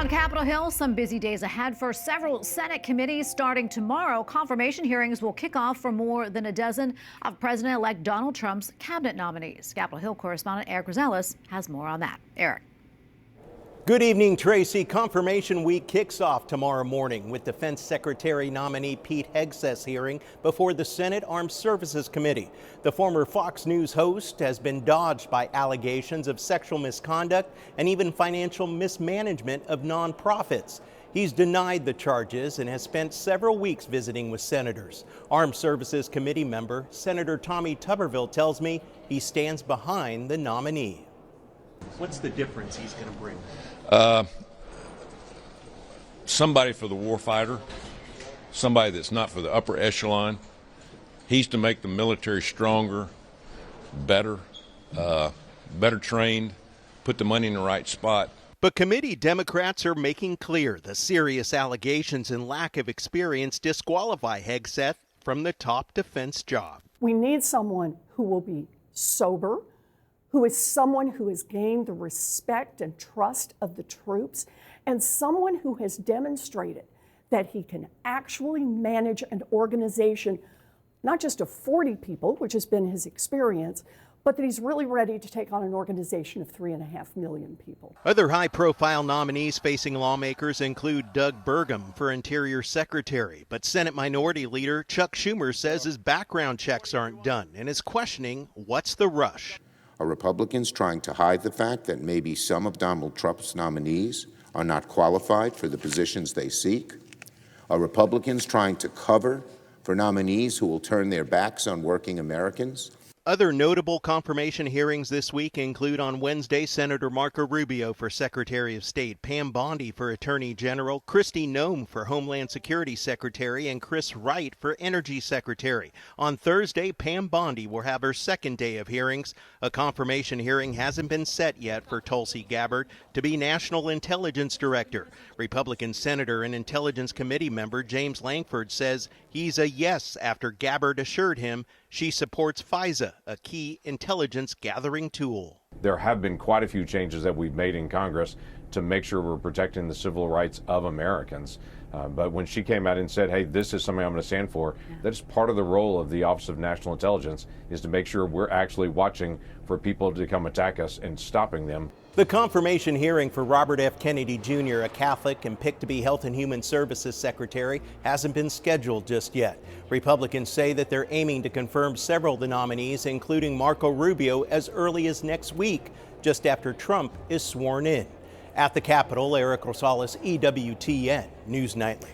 On Capitol Hill, some busy days ahead for several Senate committees. Starting tomorrow, confirmation hearings will kick off for more than a dozen of President-elect Donald Trump's cabinet nominees. Capitol Hill correspondent Erik Rosales has more on that. Erik. Good evening, Tracy. Confirmation week kicks off tomorrow morning with Defense Secretary nominee Pete Hegseth hearing before the Senate Armed Services Committee. The former Fox News host has been dodged by allegations of sexual misconduct and even financial mismanagement of nonprofits. He's denied the charges and has spent several weeks visiting with senators. Armed Services Committee member Senator Tommy Tuberville tells me he stands behind the nominee. What's the difference he's going to bring? Somebody for the warfighter, somebody that's not for the upper echelon. He's to make the military stronger, better, better trained, put the money in the right spot. But committee Democrats are making clear the serious allegations and lack of experience disqualify Hegseth from the top defense job. We need someone who will be sober, who is someone who has gained the respect and trust of the troops, and someone who has demonstrated that he can actually manage an organization, not just of 40 people, which has been his experience, but that he's really ready to take on an organization of 3.5 million people. Other high-profile nominees facing lawmakers include Doug Burgum for Interior Secretary, but Senate Minority Leader Chuck Schumer says his background checks aren't done and is questioning what's the rush. Are Republicans trying to hide the fact that maybe some of Donald Trump's nominees are not qualified for the positions they seek? Are Republicans trying to cover for nominees who will turn their backs on working Americans? Other notable confirmation hearings this week include on Wednesday, Senator Marco Rubio for Secretary of State, Pam Bondi for Attorney General, Kristi Noem for Homeland Security Secretary, and Chris Wright for Energy Secretary. On Thursday, Pam Bondi will have her second day of hearings. A confirmation hearing hasn't been set yet for Tulsi Gabbard to be National Intelligence Director. Republican Senator and Intelligence Committee member James Lankford says he's a yes after Gabbard assured him she supports FISA, a key intelligence gathering tool. There have been quite a few changes that we've made in Congress to make sure we're protecting the civil rights of Americans. But when she came out and said, hey, this is something I'm going to stand for, that's part of the role of the Office of National Intelligence, is to make sure we're actually watching for people to come attack us and stopping them. The confirmation hearing for Robert F. Kennedy Jr., a Catholic and picked to be Health and Human Services Secretary, hasn't been scheduled just yet. Republicans say that they're aiming to confirm several of the nominees, including Marco Rubio, as early as next week, just after Trump is sworn in. At the Capitol, Erik Rosales, EWTN News Nightly.